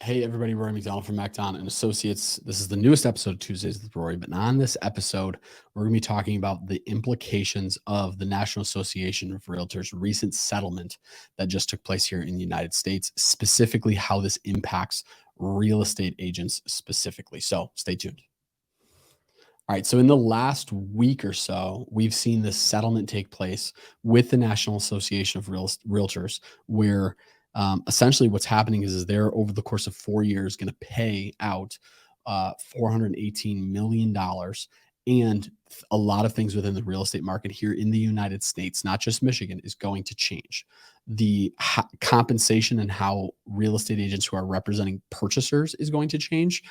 Hey everybody, Rory McDonald from MacDon and Associates. This is the newest episode of Tuesdays with Rory, but on this episode, we're going to be talking about the implications of the National Association of Realtors' recent settlement that just took place here in the United States, specifically how this impacts real estate agents specifically. So stay tuned. All right. So in the last week or so, we've seen this settlement take place with the National Association of Realtors, where essentially what's happening is they're over the course of 4 years going to pay out $418 million. And a lot of things within the real estate market here in the United States, not just Michigan, is going to change. The compensation and how real estate agents who are representing purchasers is going to change,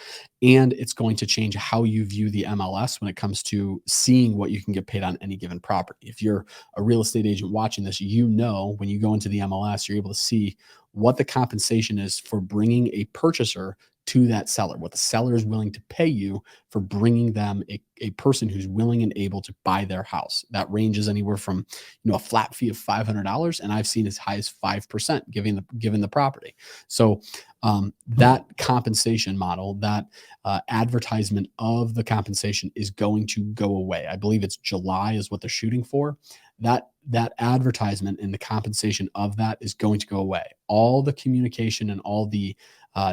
and it's going to change how you view the MLS when it comes to seeing what you can get paid on any given property. If you're a real estate agent watching this, you know when you go into the MLS, you're able to see what the compensation is for bringing a purchaser to that seller, what the seller is willing to pay you for bringing them a person who's willing and able to buy their house. That ranges anywhere from a flat fee of $500, and I've seen as high as 5% given the property. So that compensation model, that advertisement of the compensation is going to go away. I believe it's July is what they're shooting for. That advertisement and the compensation of that is going to go away. All the communication and all the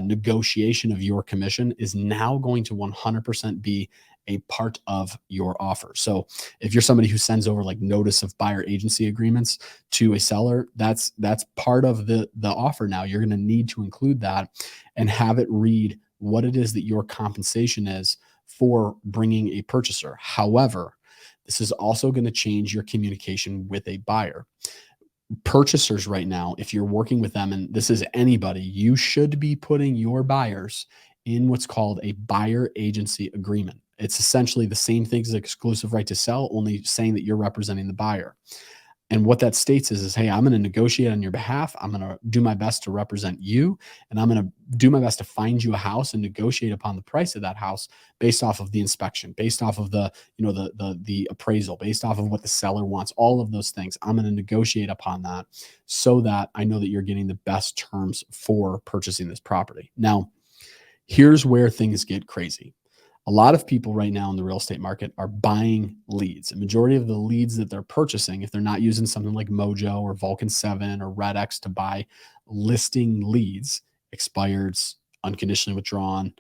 negotiation of your commission is now going to 100% be a part of your offer. So if you're somebody who sends over like notice of buyer agency agreements to a seller, that's part of the offer. Now you're going to need to include that and have it read what it is that your compensation is for bringing a purchaser. However, this is also going to change your communication with a buyer. Purchasers right now, if you're working with them, and this is anybody, you should be putting your buyers in what's called a buyer agency agreement. It's essentially the same thing as exclusive right to sell, only saying that you're representing the buyer. And what that states is hey, I'm going to negotiate on your behalf. I'm going to do my best to represent you, and I'm going to do my best to find you a house and negotiate upon the price of that house based off of the inspection, based off of the appraisal, based off of what the seller wants, all of those things. I'm going to negotiate upon that so that I know that you're getting the best terms for purchasing this property. Now, here's where things get crazy. A lot of people right now in the real estate market are buying leads. A majority of the leads that they're purchasing, if they're not using something like Mojo or Vulcan 7 or RedX to buy listing leads, expireds, unconditionally withdrawn,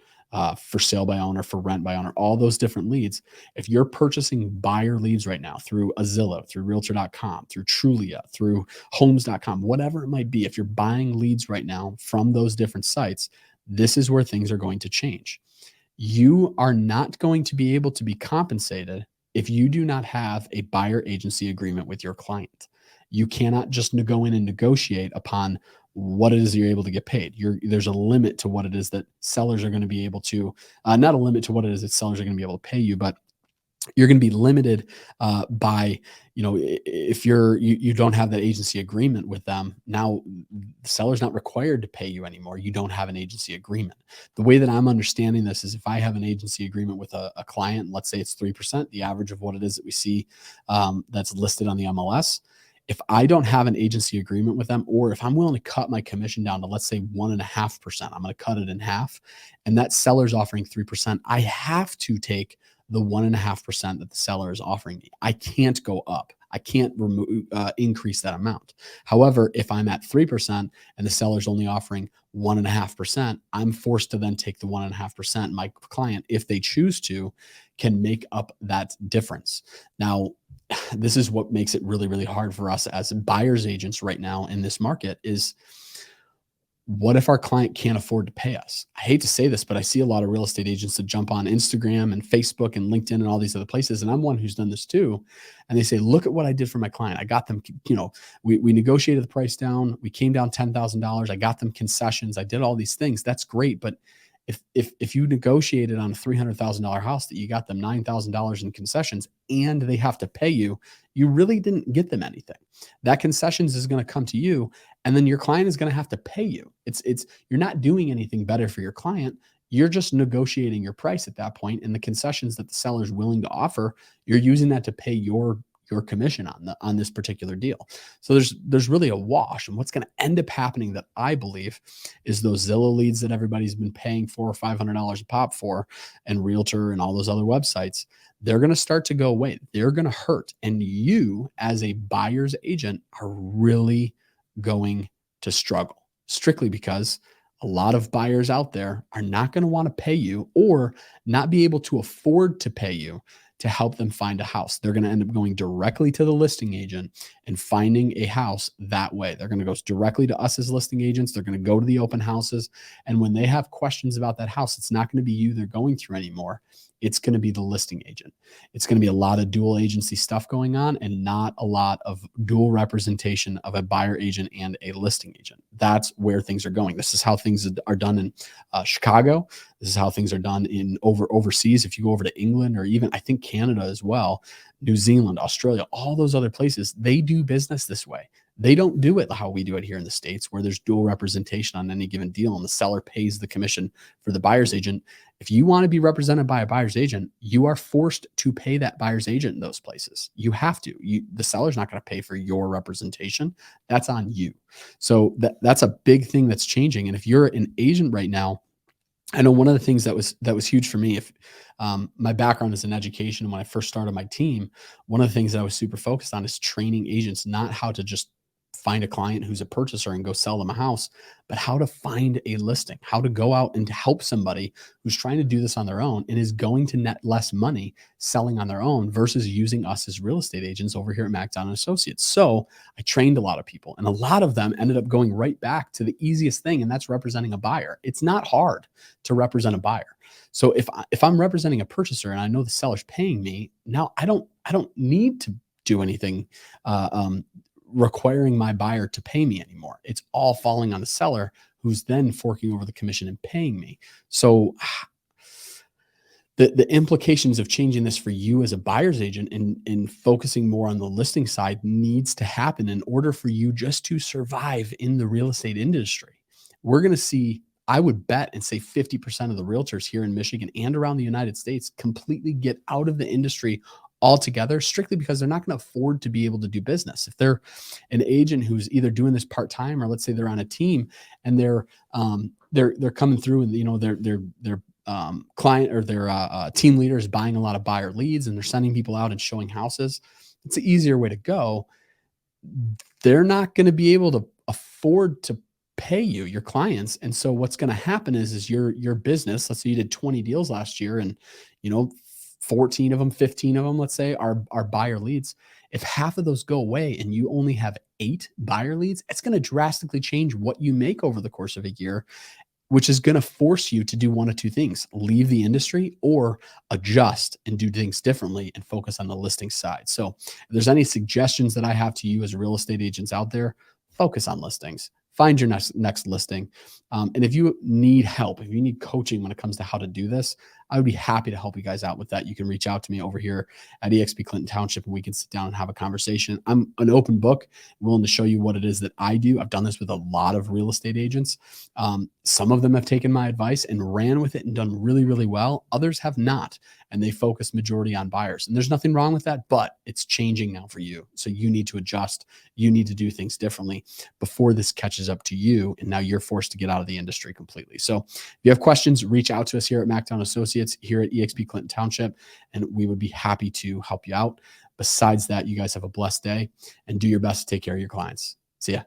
for sale by owner, for rent by owner, all those different leads. If you're purchasing buyer leads right now through a Zillow, through Realtor.com, through Trulia, through Homes.com, whatever it might be, if you're buying leads right now from those different sites, this is where things are going to change. You are not going to be able to be compensated if you do not have a buyer agency agreement with your client. You cannot just go in and negotiate upon what it is you're able to get paid. There's a limit to what it is that sellers are going to be able to, not a limit to what it is that sellers are going to be able to pay you, but you're going to be limited by, if you don't have that agency agreement with them. Now the seller's not required to pay you anymore. You don't have an agency agreement. The way that I'm understanding this is if I have an agency agreement with a client, let's say it's 3%, the average of what it is that we see that's listed on the MLS. If I don't have an agency agreement with them, or if I'm willing to cut my commission down to, let's say 1.5%, I'm going to cut it in half, and that seller's offering 3%, I have to take the 1.5% that the seller is offering me. I can't go up. I can't increase that amount. However, if I'm at 3% and the seller's only offering 1.5%, I'm forced to then take the 1.5%. My client, if they choose to, can make up that difference. Now, this is what makes it really, really hard for us as buyers agents right now in this market is, what if our client can't afford to pay us? I hate to say this, but I see a lot of real estate agents that jump on Instagram and Facebook and LinkedIn and all these other places. And I'm one who's done this too. And they say, look at what I did for my client. I got them, we negotiated the price down. We came down $10,000. I got them concessions. I did all these things. That's great. But if you negotiated on a $300,000 house that you got them $9,000 in concessions and they have to pay you, you really didn't get them anything. That concessions is going to come to you, and then your client is going to have to pay you. You're not doing anything better for your client. You're just negotiating your price at that point, and the concessions that the seller is willing to offer, you're using that to pay your your commission on this particular deal. So there's really a wash. And what's going to end up happening that I believe is those Zillow leads that everybody's been paying $400 or $500 a pop for, and Realtor and all those other websites, they're going to start to go away. They're going to hurt. And you, as a buyer's agent, are really going to struggle, strictly because a lot of buyers out there are not going to want to pay you or not be able to afford to pay you to help them find a house. They're going to end up going directly to the listing agent and finding a house that way. They're going to go directly to us as listing agents. They're going to go to the open houses. And when they have questions about that house, it's not going to be you they're going through anymore. It's going to be the listing agent. It's going to be a lot of dual agency stuff going on and not a lot of dual representation of a buyer agent and a listing agent. That's where things are going. This is how things are done in Chicago. This is how things are done in overseas. If you go over to England or even I think Canada as well, New Zealand, Australia, all those other places, they do business this way. They don't do it how we do it here in the States, where there's dual representation on any given deal and the seller pays the commission for the buyer's agent. If you want to be represented by a buyer's agent, you are forced to pay that buyer's agent in those places. You have to. The seller's not going to pay for your representation. That's on you. So that's a big thing that's changing. And if you're an agent right now, I know one of the things that was huge for me. If my background is in education, and when I first started my team, one of the things that I was super focused on is training agents, not how to just find a client who's a purchaser and go sell them a house, but how to find a listing, how to go out and to help somebody who's trying to do this on their own and is going to net less money selling on their own versus using us as real estate agents over here at MacDon and Associates. So I trained a lot of people, and a lot of them ended up going right back to the easiest thing, and that's representing a buyer. It's not hard to represent a buyer. So if I'm representing a purchaser and I know the seller's paying me, now I don't need to do anything requiring my buyer to pay me anymore. It's all falling on the seller, who's then forking over the commission and paying me. So the implications of changing this for you as a buyer's agent and focusing more on the listing side needs to happen in order for you just to survive in the real estate industry. We're going to see, I would bet and say 50% of the realtors here in Michigan and around the United States completely get out of the industry altogether, strictly because they're not going to afford to be able to do business. If they're an agent who's either doing this part-time, or let's say they're on a team and they're coming through and, you know, their client or their team leader is buying a lot of buyer leads and they're sending people out and showing houses, it's the easier way to go. They're not going to be able to afford to pay you, your clients. And so what's going to happen is your business, let's say you did 20 deals last year and, you know, 14 of them, 15 of them, let's say, are buyer leads. If half of those go away and you only have 8 buyer leads, it's going to drastically change what you make over the course of a year, which is going to force you to do one of two things: leave the industry or adjust and do things differently and focus on the listing side. So if there's any suggestions that I have to you as real estate agents out there, focus on listings. Find your next listing. And if you need help, if you need coaching when it comes to how to do this, I would be happy to help you guys out with that. You can reach out to me over here at eXp Clinton Township and we can sit down and have a conversation. I'm an open book, willing to show you what it is that I do. I've done this with a lot of real estate agents. Some of them have taken my advice and ran with it and done really, really well. Others have not, and they focus majority on buyers. And there's nothing wrong with that, but it's changing now for you. So you need to adjust. You need to do things differently before this catches up to you. And now you're forced to get out of the industry completely. So if you have questions, reach out to us here at MacDon Associates, here at eXp Clinton Township, and we would be happy to help you out. Besides that, you guys have a blessed day and do your best to take care of your clients. See ya.